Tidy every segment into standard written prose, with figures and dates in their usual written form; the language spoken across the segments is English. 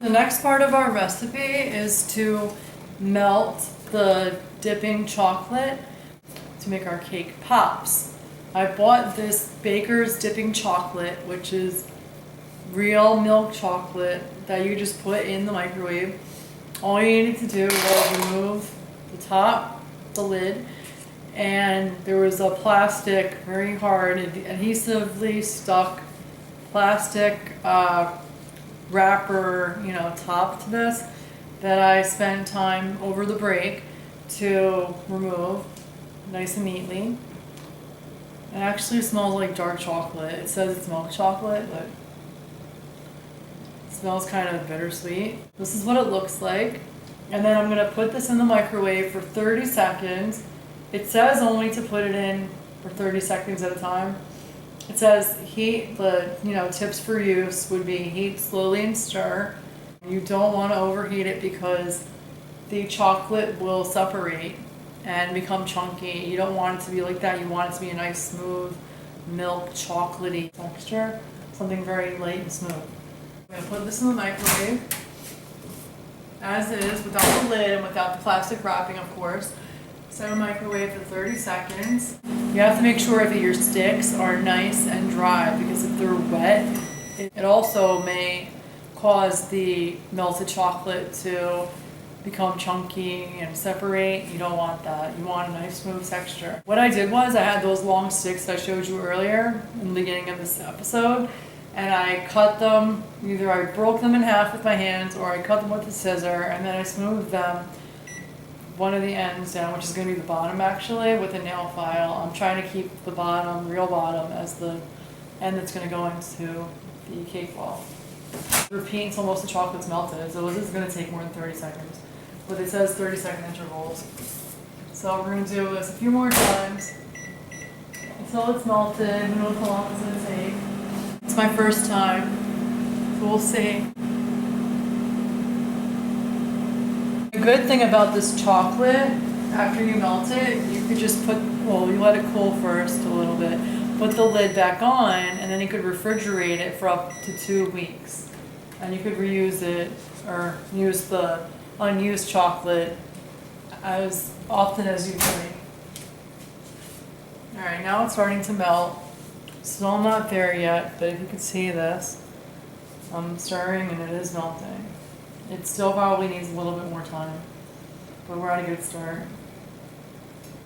The next part of our recipe is to melt the dipping chocolate to make our cake pops. I bought this Baker's dipping chocolate, which is real milk chocolate that you just put in the microwave. All you needed to do was remove the top, the lid, and there was a plastic, very hard, adhesively stuck plastic wrapper, top to this that I spent time over the break to remove nice and neatly. It actually smells like dark chocolate. It says it's milk chocolate, but it smells kind of bittersweet. This is what it looks like. And then I'm gonna put this in the microwave for 30 seconds. It says only to put it in for 30 seconds at a time. It says heat, the tips for use would be heat slowly and stir. You don't want to overheat it because the chocolate will separate and become chunky. You don't want it to be like that. You want it to be a nice smooth milk chocolatey texture, something very light and smooth. I'm going to put this in the microwave as is, without the lid and without the plastic wrapping, of course. Set a microwave for 30 seconds. You have to make sure that your sticks are nice and dry, because if they're wet, it also may cause the melted chocolate to become chunky and separate. You don't want that. You want a nice smooth texture. What I did was I had those long sticks that I showed you earlier in the beginning of this episode, and I cut them, either I broke them in half with my hands or I cut them with a scissor, and then I smoothed them one of the ends down, which is going to be the bottom actually, with a nail file. I'm trying to keep the bottom, real bottom, as the end that's going to go into the cake ball. Repeat until most of the chocolate's melted, so this is going to take more than 30 seconds. But it says 30-second intervals. So we're going to do this a few more times until it's melted. Who knows how long it's going to take. It's my first time, so we'll see. The good thing about this chocolate, after you melt it, you could just you let it cool first a little bit, put the lid back on, and then you could refrigerate it for up to 2 weeks. And you could reuse it or use the unused chocolate as often as you like. Alright, now it's starting to melt. Still not there yet, but if you can see this, I'm stirring and it is melting. It still probably needs a little bit more time, but we're at a good start.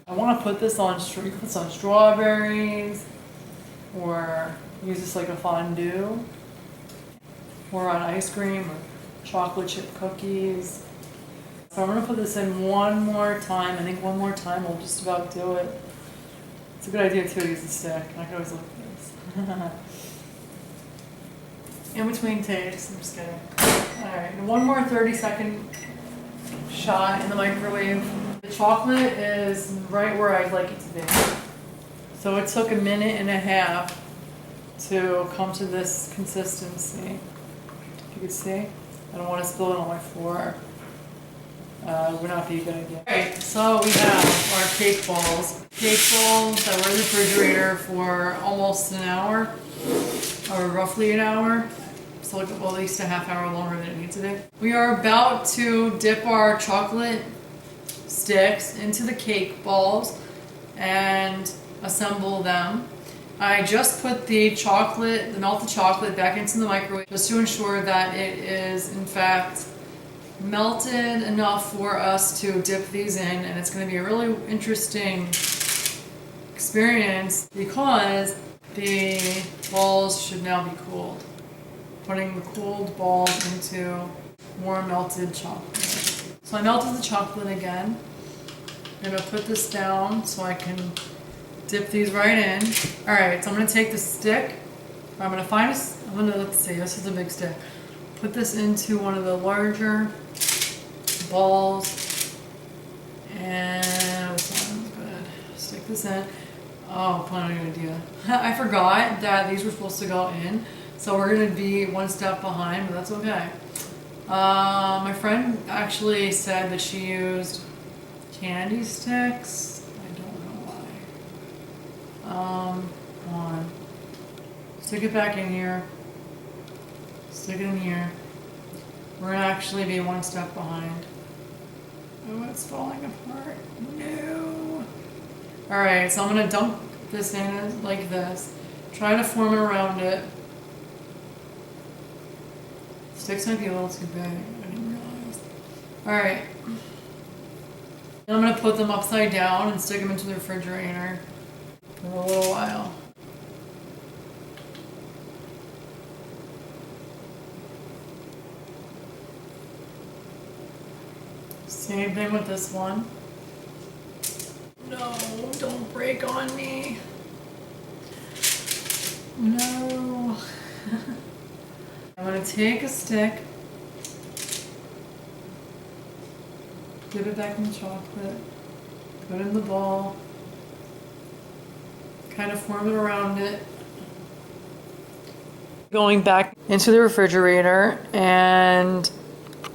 I want to put this on, you can put some strawberries, or use this like a fondue, or on ice cream, or chocolate chip cookies. So I'm going to put this in one more time. I think one more time will just about do it. It's a good idea too to use a stick. I can always look at this. In between takes, I'm just kidding. Alright, one more 30-second shot in the microwave. The chocolate is right where I'd like it to be. So it took 1.5 minutes to come to this consistency. If you can see, I don't want to spill it on my floor. Would not be a good idea. Alright, so we have our cake balls. Cake balls that were in the refrigerator for almost an hour, or roughly an hour. So at least a half hour longer than it needs to be. We are about to dip our chocolate sticks into the cake balls and assemble them. I just put the melted chocolate back into the microwave just to ensure that it is in fact melted enough for us to dip these in, and it's going to be a really interesting experience because the balls should now be cooled. Putting the cooled balls into more melted chocolate. So I melted the chocolate again. I'm going to put this down so I can dip these right in. Alright, so I'm going to take the stick. Let's see, this is a big stick. Put this into one of the larger balls. And this one's good. Stick this in. Oh, what am I going to do? I forgot that these were supposed to go in. So we're going to be one step behind, but that's okay. My friend actually said that she used candy sticks. I don't know why. Come on. Stick it back in here. Stick it in here. We're gonna actually be one step behind. Oh, it's falling apart. No. Alright, so I'm gonna dunk this in like this. Try to form it around it. Sticks might be a little too big. I didn't realize. Alright. Then I'm gonna put them upside down and stick them into the refrigerator for a little while. Same thing with this one. No, don't break on me. No. I'm gonna take a stick, dip it back in the chocolate, put it in the ball, kind of form it around it. Going back into the refrigerator, and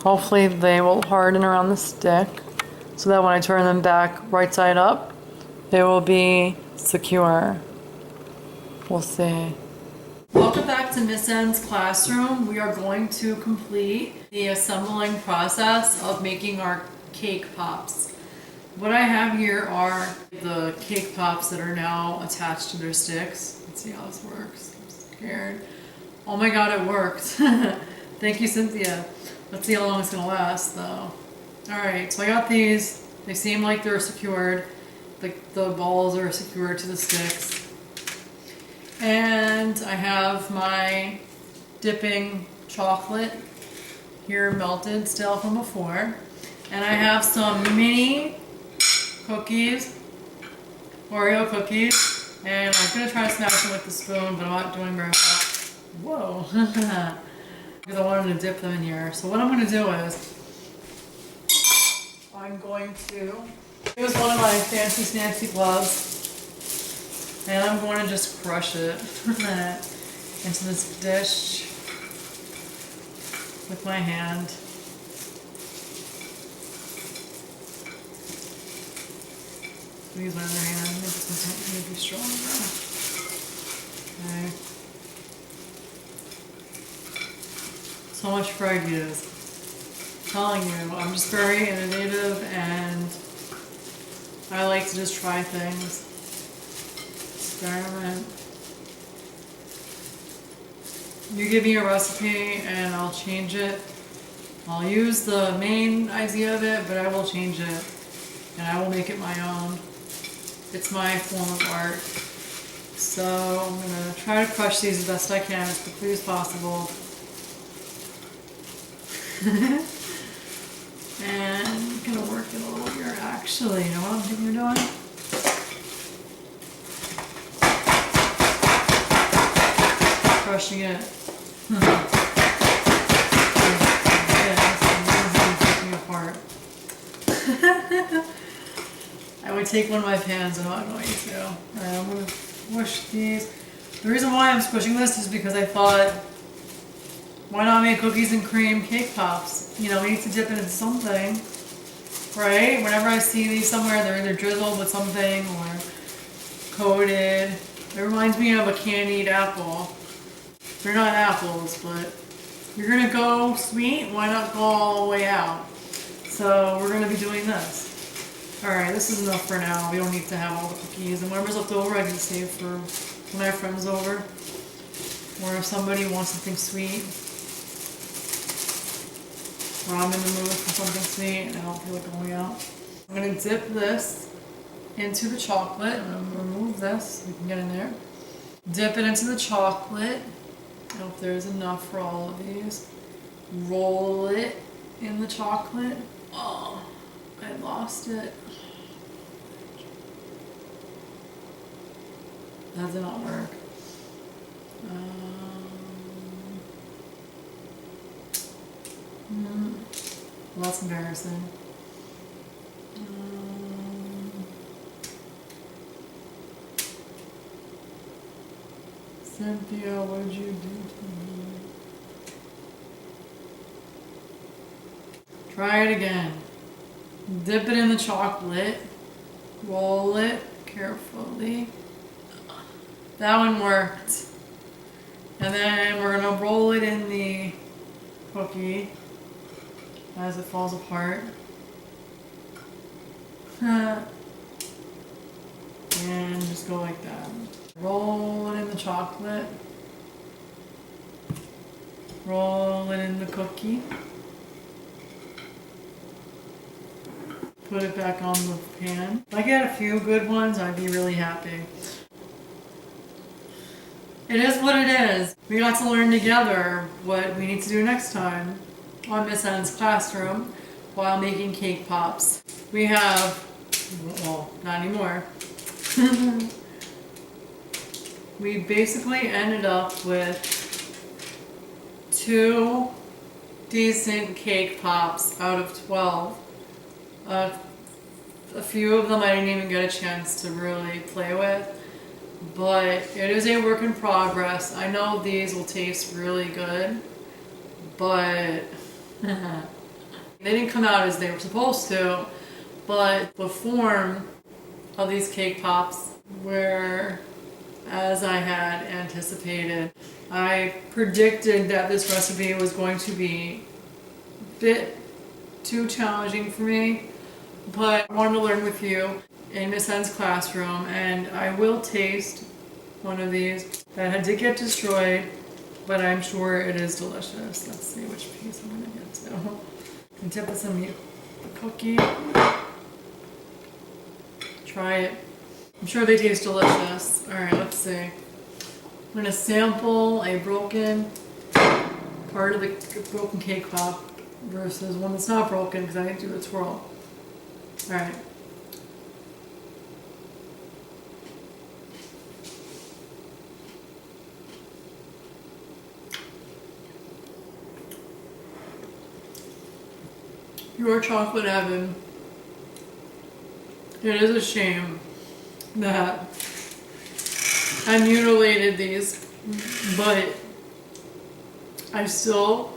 hopefully they will harden around the stick so that when I turn them back right side up, they will be secure. We'll see. Welcome back to Miss N's classroom. We are going to complete the assembling process of making our cake pops. What I have here are the cake pops that are now attached to their sticks. Let's see how this works. I'm scared. Oh my god, it worked. Thank you, Cynthia. Let's see how long it's gonna last though. Alright, so I got these. They seem like they're secured. The balls are secured to the sticks. And I have my dipping chocolate here melted still from before. And I have some mini cookies, Oreo cookies. And I'm gonna try to smash them with the spoon, but I'm not doing very well. Whoa. Because I wanted to dip them in here. So what I'm gonna do is, I'm going to use one of my fancy Snancy gloves. And I'm going to just crush it into this dish with my hand. Use my other hand. Maybe this one's be stronger. Okay. So much for ideas. I'm telling you, I'm just very innovative and I like to just try things. Experiment. You give me a recipe and I'll change it. I'll use the main idea of it, but I will change it and I will make it my own. It's my form of art. So I'm gonna try to crush these as best I can as quickly as possible. And I'm gonna work it a little here. Actually, you know what I'm thinking you're doing? Crushing it. Apart. I would take one of my pans, and I'm not going to. Alright, I'm going to squish these. The reason why I'm squishing this is because I thought, why not make cookies and cream cake pops? You know, we need to dip it in something, right? Whenever I see these somewhere, they're either drizzled with something or coated. It reminds me of a candied apple. They're not apples, but you're gonna go sweet, why not go all the way out? So we're gonna be doing this. Alright, this is enough for now. We don't need to have all the cookies. And whatever's left over I can save for when I have friends over. Or if somebody wants something sweet. Or I'm in the mood for something sweet and I don't feel like going out. I'm gonna dip this into the chocolate. I'm gonna remove this so we can get in there. Dip it into the chocolate. I hope there's enough for all of these. Roll it in the chocolate. Oh, I lost it. That did not work. Well, that's embarrassing. Cynthia, what did you do to me? Try it again. Dip it in the chocolate. Roll it carefully. That one worked. And then we're gonna roll it in the cookie. as it falls apart. And just go like that. Roll it in the chocolate. Roll it in the cookie. Put it back on the pan. If I get a few good ones, I'd be really happy. It is what it is. We got to learn together what we need to do next time on Miss N's classroom while making cake pops. We have, well, not anymore. We basically ended up with 2 decent cake pops out of 12. A few of them I didn't even get a chance to really play with, but it is a work in progress. I know these will taste really good, but they didn't come out as they were supposed to, but the form of these cake pops were as I had anticipated. I predicted that this recipe was going to be a bit too challenging for me, but I wanted to learn with you in Miss N's classroom, and I will taste one of these that did get destroyed, but I'm sure it is delicious. Let's see which piece I'm gonna get to. And dip this in the cookie. Try it. I'm sure they taste delicious. Alright, let's see. I'm gonna sample a broken part of the broken cake pop versus one that's not broken because I didn't do the twirl. Alright. Your chocolate heaven. It is a shame that I mutilated these, but I still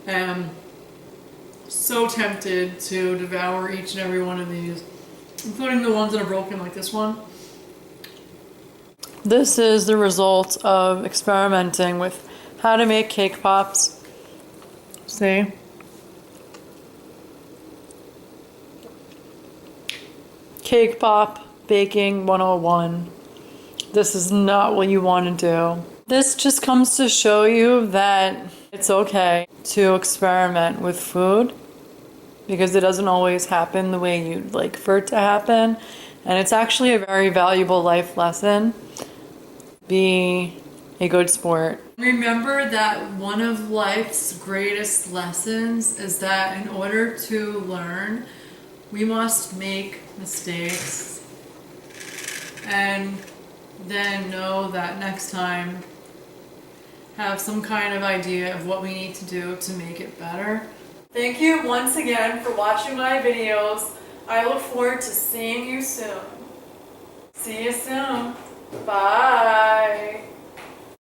am so tempted to devour each and every one of these, including the ones that are broken like this one. This is the result of experimenting with how to make cake pops. See? Cake pop baking 101. This is not what you want to do. This just comes to show you that it's okay to experiment with food because it doesn't always happen the way you'd like for it to happen. And it's actually a very valuable life lesson. Be a good sport. Remember that one of life's greatest lessons is that in order to learn, we must make mistakes and then know that next time have some kind of idea of what we need to do to make it better. Thank you once again for watching my videos. I look forward to seeing you soon. See you soon. Bye.